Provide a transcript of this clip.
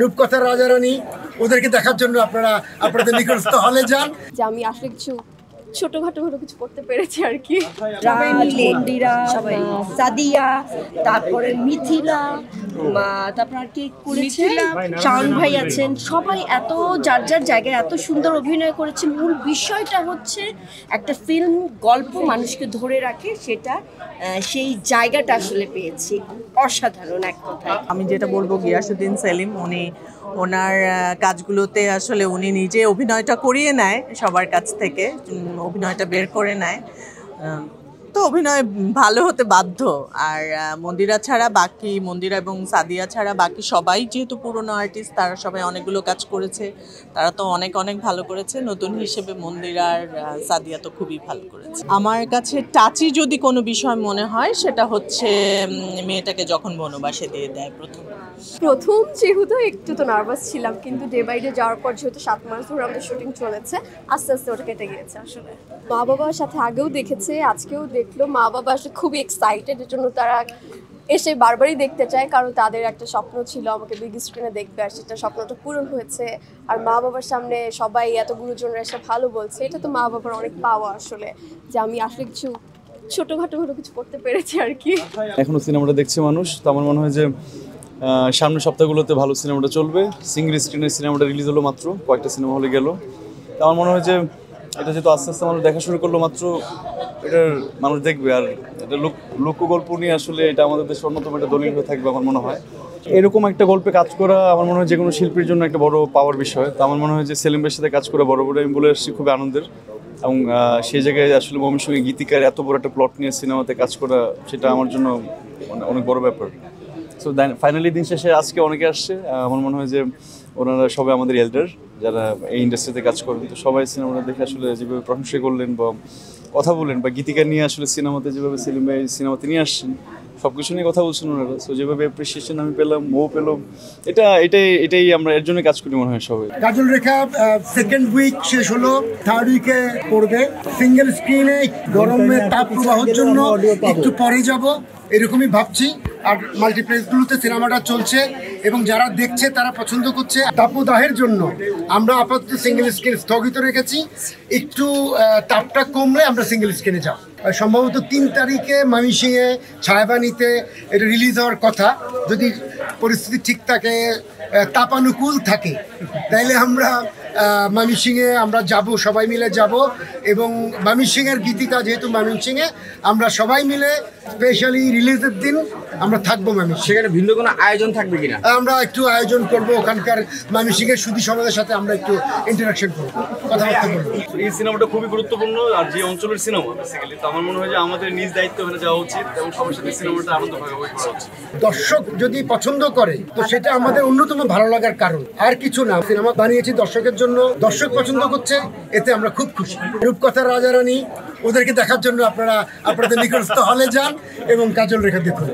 রূপকথার রাজারানী ওদেরকে দেখার জন্য আপনারা আপনাদের নিকটস্থ হলে যান। যে আমি আসলে কিছু ছোটখাটো কিছু করতে পেরেছি আর কি। মন্দিরা, সাদিয়া, তারপরে মিথিলা, তারপর আর কি করেছে, শাওন ভাই আছেন, সবাই এত যার যার জায়গায় এত সুন্দর অভিনয় করেছে। মূল বিষয়টা হচ্ছে একটা ফিল্ম গল্প মানুষকে ধরে রাখে, সেটা সেই জায়গাটা আসলে পেয়েছি। অসাধারণ এক কথায়। আমি যেটা বলবো, গিয়াসউদ্দিন সেলিম উনি ওনার কাজগুলোতে আসলে উনি নিজে অভিনয়টা করিয়ে নেয় সবার কাছ থেকে, অভিনয়টা বের করে নেয়, তো অভিনয় ভালো হতে বাধ্য। আর মন্দিরা এবং সাদিয়া ছাড়া বাকি সবাই যেহেতু পুরনো আর্টিস্ট, তারা সবাই অনেকগুলো কাজ করেছে, তারা তো অনেক ভালো করেছে। নতুন হিসেবে মন্দিরা আর সাদিয়া তো খুবই ভালো করেছে। আমার কাছে টাচি যদি কোনো বিষয় মনে হয় সেটা হচ্ছে মেয়েটাকে যখন বনবাসে দিয়ে দেয় প্রথম যেহেতু একটু তো নার্ভাস ছিলাম, কিন্তু ডে বাই ডে যাওয়ার পর যেহেতু 7 মাস ধরে আমাদের শুটিং চলেছে, আস্তে আস্তে ওটা কেটে গিয়েছে। আসলে মা বাবার সাথে আগেও দেখেছে, আজকেও দেখলো। মা বাবা আসলে খুবই এক্সাইটেড, এর জন্য তারা এসে বারবারই দেখতে চায়, কারণ তাদের একটা স্বপ্ন ছিল আমাকে বিগ স্ক্রিনে দেখবে, আর সেটা স্বপ্নটা পূরণ হয়েছে। আর মা বাবার সামনে সবাই এত গুরুজনরা এসে ভালো বলছে, এটা তো মা বাবার অনেক পাওয়া আসলে, যে আমি আসলে কিছু ছোটখাটো কিছু করতে পেরেছি আর কি। এখনো সিনেমাটা দেখছে মানুষ, তো আমার মনে হয় যে সামনের সপ্তাহগুলোতে ভালো সিনেমাটা চলবে। সিঙ্গেল স্ক্রিনের সিনেমাটা রিলিজ হলো মাত্র, কয়েকটা সিনেমা হলে গেল। তো আমার মনে হয় যে এটা যেহেতু আস্তে আস্তে মানুষ দেখা শুরু করলো মাত্র, এটার মানুষ দেখবে। আর এটা লোকগল্প নিয়ে আসলে এটা আমাদের দেশের অন্যতম একটা দলিল হয়ে থাকবে আমার মনে হয়। এরকম একটা গল্পে কাজ করা আমার মনে হয় যে কোনো শিল্পীর জন্য একটা বড় পাওয়ার বিষয়। তো আমার মনে হয় যে সেলিম ভাইয়ের সাথে কাজ করা বড় আমি বলে আসছি খুবই আনন্দের, এবং সেই জায়গায় আসলে ময়মনসিংহে গীতিকার এত বড় একটা প্লট নিয়ে সিনেমাতে কাজ করা, সেটা আমার জন্য অনেক বড় ব্যাপার। সো ফাইনালি দিন শেষে আজকে অনেকে আসছে, আমার মনে হয় যে ওনারা সবাই আমাদের এল্ডার যারা এই ইন্ডাস্ট্রিতে কাজ করেন। তো সবাই সিনেমাটা দেখে আসলে যেভাবে প্রশংসা করলেন বা কথা বললেন, বা গীতিকার নিয়ে আসলে সিনেমাতে যেভাবে সেলিম ভাই সিনেমাতে নিয়ে আসছেন, সব কিছু নিয়ে কথা বলছেন ওনারা। সো যেভাবে অ্যাপ্রিসিয়েশন আমি পেলাম, ও পেলাম, এটাই আমরা এর জন্য কাজ করি মনে হয় সবাই। কাজল রেখা সেকেন্ড উইক শেষ হলো, থার্ড উইকে পড়বে। সিঙ্গেল স্ক্রিনে গরমে তাপ প্রবাহের জন্য একটু পরে যাব এরকমই ভাবছি। আর মাল্টিপ্লেক্সগুলোতে সিনেমাটা চলছে এবং যারা দেখছে তারা পছন্দ করছে। তাপদাহের জন্য আমরা আপাতত সিঙ্গেল স্ক্রিন স্থগিত রেখেছি, একটু তাপটা কমলে আমরা সিঙ্গেল স্ক্রিনে যাব। সম্ভবত 3 তারিখে ময়মনসিংহে ছায়াবানীতে এটা রিলিজ হওয়ার কথা, যদি পরিস্থিতি ঠিক থাকে, তাপানুকূল থাকে, তাইলে আমরা ময়মনসিংহে আমরা যাব, সবাই মিলে যাব। এবং ময়মনসিংহের গীতিকা যেহেতু ময়মনসিংহে, আমরা সবাই মিলে স্পেশালি রিলিজের দিন আমরা থাকবো ময়মনসিংহে। সেখানে ভিন্ন কোনো আয়োজন থাকবে কিনা? আমরা একটু আয়োজন করব, ওখানকার ময়মনসিংহের সুধী সমাজের সাথে আমরা একটু ইন্টারাকশন করবো, কথাবার্তা বলবো। এই সিনেমাটা খুবই গুরুত্বপূর্ণ, আর যে অঞ্চলের সিনেমা বেসিক্যালি, তো আমার মনে হয় যে আমাদের নিজ দায়িত্ব ওখানে যাওয়া উচিত এবং সবার সাথে সিনেমাটা আনন্দ ভাগাভাগি করা উচিত। দর্শক যদি পছন্দ করে তো সেটা আমাদের অন্যতম ভালো লাগার কারণ, আর কিছু না। সিনেমা বানিয়েছি দর্শকের জন্য, দর্শক পছন্দ করছে, এতে আমরা খুব খুশি। রূপকথার রাজারানী ওদেরকে দেখার জন্য আপনারা আপনাদের নিকটস্থ হলে যান এবং কাজল রেখা দেখুন।